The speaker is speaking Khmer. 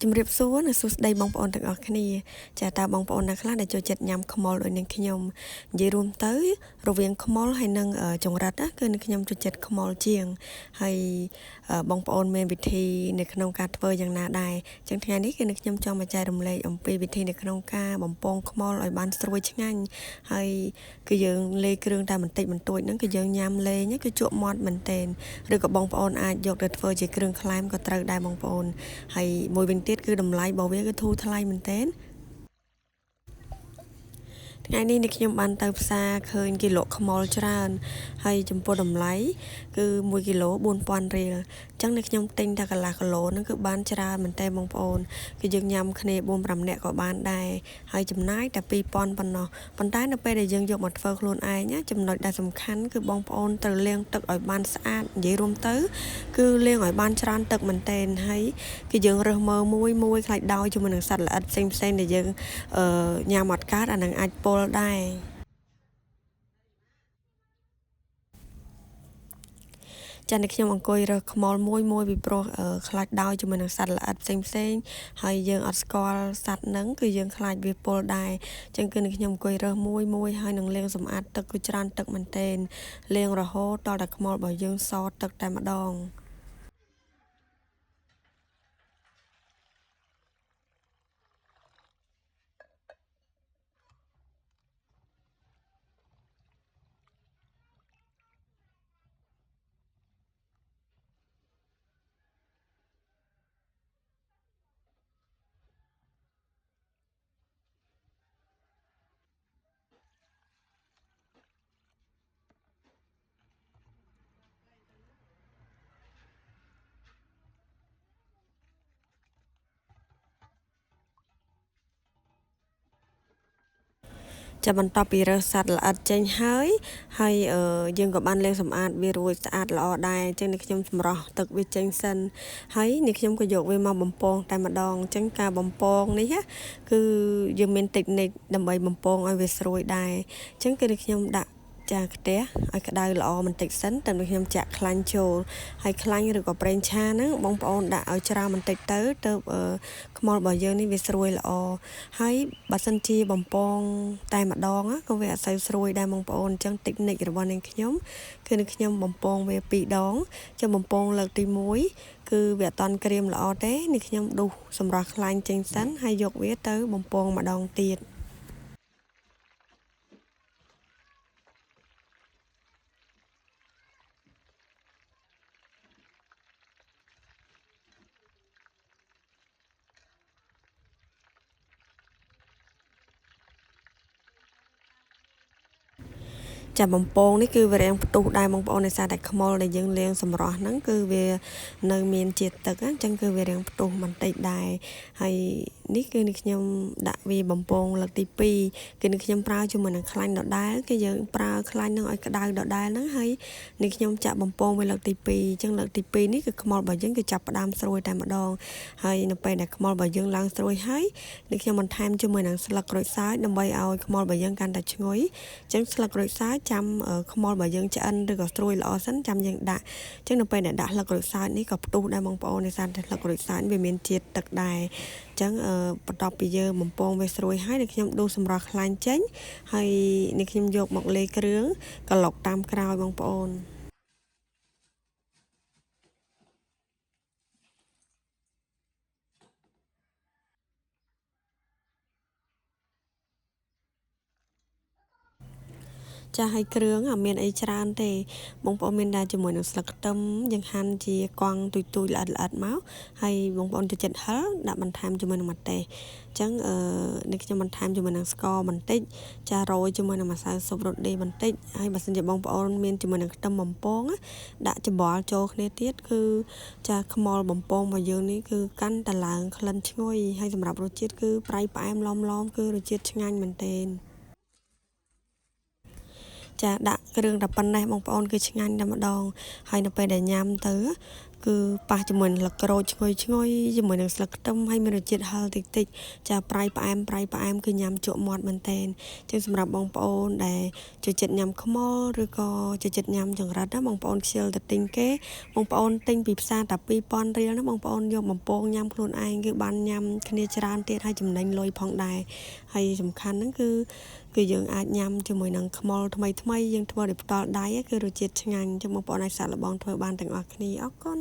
ជំរាបសួរនិងសួស្តីបងប្អូនទាំងអស់គ្នាចាតើបងប្អូនណាខ្លះដែលចូលចិត្តញ៉ាំខ្មុលដូចនឹងខ្ញុំនិយាយរួមទៅរវាងខ្មុលហើយនិងចង្រិតណាគឺនឹងខ្ញុំចូលចិត្តខ្មុលជាងហើយបងប្អូនមានវិធីនៅក្នុងការធ្វើយ៉ាងណាដែរចឹងថ្ងៃនេះគឺនឹងខ្ញុំចង់មកចែករំលែកអំពីវិធីនៅក្នុងការបំពងខ្មុលឲ្យបានស្រួយឆ្ងាញ់ហើយគឺយើងលេគ្រឿងតែបន្តិចបន្តួចហ្នឹងគឺយើងញ៉ាំលេងគឺជក់មាត់មែនទែនឬក៏បងប្អូនអាចយកទៅធ្វើជាគ្រឿងក្លែមក៏ត្រូវដែរបងប្អូនហើយមួយវិញទៀតគឺតម្លៃរបស់វាគឺធូរថ្លៃមែនទែនថ្ងៃនេះខ្ញុំបានទៅផ្សារឃើញគេលក់ខ្មុលច្រើនហើយចំពោះតម្លៃគឺ1គីឡូ 4000 រៀលអញ្ចឹងខ្ញុំទិញតែកន្លះគីឡូហ្នឹងគឺបានច្រើនមែនតើបងប្អូនគឺយើងញ៉ាំគ្នា 4-5 នាក់ក៏បានដែរហើយចំណាយតែ2000ប៉ុណ្ណោះប៉ុន្តែនៅពេលដែលយើងយកមកធ្វើខ្លួនឯងណាចំណុចដែលសំខាន់គឺបងប្អូនត្រូវលាងទឹកឲ្យបានស្អាតនិយាយរួមទៅគឺលាងឲ្យបានច្រើនទឹកមែនតើហើយគឺយើងរើសមើលមួយខ្លាច់ដោយជាមួយនឹងសត្វល្អិតផ្សេងដែលយើងញ៉ាំអត់កើតអានឹងអាចពុលដែរចា៎ខ្ញុំអង្គុយរើសខ្មុលមួយពីព្រោះខ្លាចដោយជាមួយនឹងសត្វល្អិតផ្សេងហើយយើងអត់ស្គាល់សត្វហ្នឹងគឺយើងខ្លាចវាពុលដែរអញ្ចឹងគឺខ្ញុំអង្គុយរើសមួយហើយនឹងលាងសម្អាតទឹកគឺច្រើនទឹកមែនទែនលាងរហូតដល់តែខ្មុលរបស់យើងសទឹកតែម្ដងចាំបន្ទាប់ពីរើសសត្វល្អិតចេញហើយយើងក៏បានលាងសម្អាតវារួចស្អាតល្អដែរអញ្ចឹងនេះខ្ញុំសម្រោះទឹកវាចេញសិនហើយនេះខ្ញុំក៏យកវាមកបំពងតែម្ដងអញ្ចឹងការបំពងនេះគឺយើងមានតិចនិចដើម្បីបំពងឲ្យវាស្រួយដែរអញ្ចឹងគឺខ្ញុំដាក់ចាខ្ទះឲ្យក្តៅល្អបន្តិចសិនតែខ្ញុំចាក់ខ្លាញ់ចូលហើយខ្លាញ់ឬក៏ប្រេងឆាហ្នឹងបងប្អូនដាក់ឲ្យច្រើនបន្តិចទៅខ្មុលរបស់យើងនេះវាស្រួយល្អហើយបើសិនជាបំពងតែម្ដងក៏វាអត់សូវស្រួយដែរបងប្អូនអញ្ចឹងតិចនិចរបស់នាងខ្ញុំគឺនាងខ្ញុំបំពងវា2ដងចឹងបំពងលើកទី1គឺវាអត់តន់ក្រៀមល្អទេនាងខ្ញុំដុសសម្រស់ខ្លាញ់ចេញសិនហើយយកវាទៅបំពងម្ដងទៀតចាបំពងនេះគឺវារាំងផ្ទុះដែរបងប្អូនដោយសារតែខ្មុលដែលយើងលាងសម្រស់ហ្នឹងគឺវានៅមានជាតិទឹកអញ្ចឹងគឺវារាំងផ្ទុះបន្តិចដែរហើយនេះគឺនេះខ្ញុំដាក់វាបំពងលើកទី2គឺនេះខ្ញុំប្រើជាមួយនឹងខ្លាញ់ដដែលគឺយើងប្រើខ្លាញ់នឹងឲ្យក្តៅដដែលហ្នឹងហើយនេះខ្ញុំចាក់បំពងវាលើកទី2អញ្ចឹងលើកទី2នេះគឺខ្មុលរបស់យើងគឺចាប់ផ្ដើមស្រួយតែម្ដងហើយនៅពេលដែលខ្មុលរបស់យើងឡើងស្រួយហើយនេះខ្ញុំបន្ថែមជាមួយនឹងស្លឹកក្រូចសើចដើម្បីឲ្យខ្មុលរបស់យើងកាន់តែឈ្ងុយអញ្ចឹងស្លឹកក្រូចសើចចាំខ្មុលរបស់យើងឆ្អិនឬក៏ស្រួយល្អសិនចាំយើងដាក់អញ្ចឹងនៅពេលដែលដាក់ស្លឹកក្រូចសើចនេះក៏ផ្ទុះដែរបងប្អូនដោយសារតែស្លឹកក្រូចសើចវាមានជាតិទឹកដែរអញ្ចឹងបន្ទាប់ពីយើងបំពងវាស្រួយហើយនេះខ្ញុំដួសសម្រស់ខ្លាញ់ចេញហើយនេះខ្ញុំយកមកលេគ្រឿងក្លុកតាមក្រោយបងប្អូនចាស់ឲ្យគ្រឿងមានអីច្រើនទេបងប្អូនមានដែរជាមួយនឹងស្លឹកខ្ទឹមយើងហាន់ជាកង់ទូចល្អិតមកហើយបងប្អូនចូលចិត្តហឹរដាក់បន្ថែមជាមួយនឹងម្ទេសអញ្ចឹងនេះខ្ញុំបន្ថែមជាមួយនឹងស្ករបន្តិចចារោយជាមួយនឹងម្សៅស៊ុបរ៉ូឌីបន្តិចហើយបើសិនជាបងប្អូនមានជាមួយនឹងខ្ទឹមបំពងដាក់ច្បល់ចូលគ្នាទៀតគឺចាខ្មុលបំពងរបស់យើងនេះគឺកាន់តែឡើងក្លិនឈ្ងុយហើយសម្រាប់រសជាតិគឺប្រៃផ្អែមឡំគឺរសជាតិឆ្ងាញ់មែនទែនចាដាក់គ្រឿងតែប៉ុណ្ណេះបងប្អូនគឺឆ្ងាញ់តែម្ដងហើយនៅពេលដែលញ៉ាំទៅ គឺប៉ះជាមួយនឹងស្លឹកក្រូចឈ្ងុយជាមួយនឹងស្លឹកខ្ទឹមហើយមានរសជាតិហឹរតិចតិចចាប្រៃផ្អែមគឺញ៉ាំជក់មាត់មែនតើចឹងសម្រាប់បងប្អូនដែលចូលចិត្តញ៉ាំខ្មុលឬក៏ចូលចិត្តញ៉ាំចង្រិតណាបងប្អូនខ្ជិលទៅទិញគេបងប្អូនទិញពីផ្សារតែ2000រៀលណាបងប្អូនយកបំពងញ៉ាំខ្លួនឯងគឺបានញ៉ាំគ្នាច្រើនទៀតហើយចំណេញលុយផងដែរហើយសំខាន់ហ្នឹងគឺយើងអាចញ៉ាំជាមួយនឹងខ្មុលថ្មីយើងធ្វើដោយផ្ទាល់ដៃគឺរសជាតិឆ្ងាញ់ចឹងបងប្អូនអាចសាកល្បងធ្វើបានទាំងអស់គ្នាអរគុណ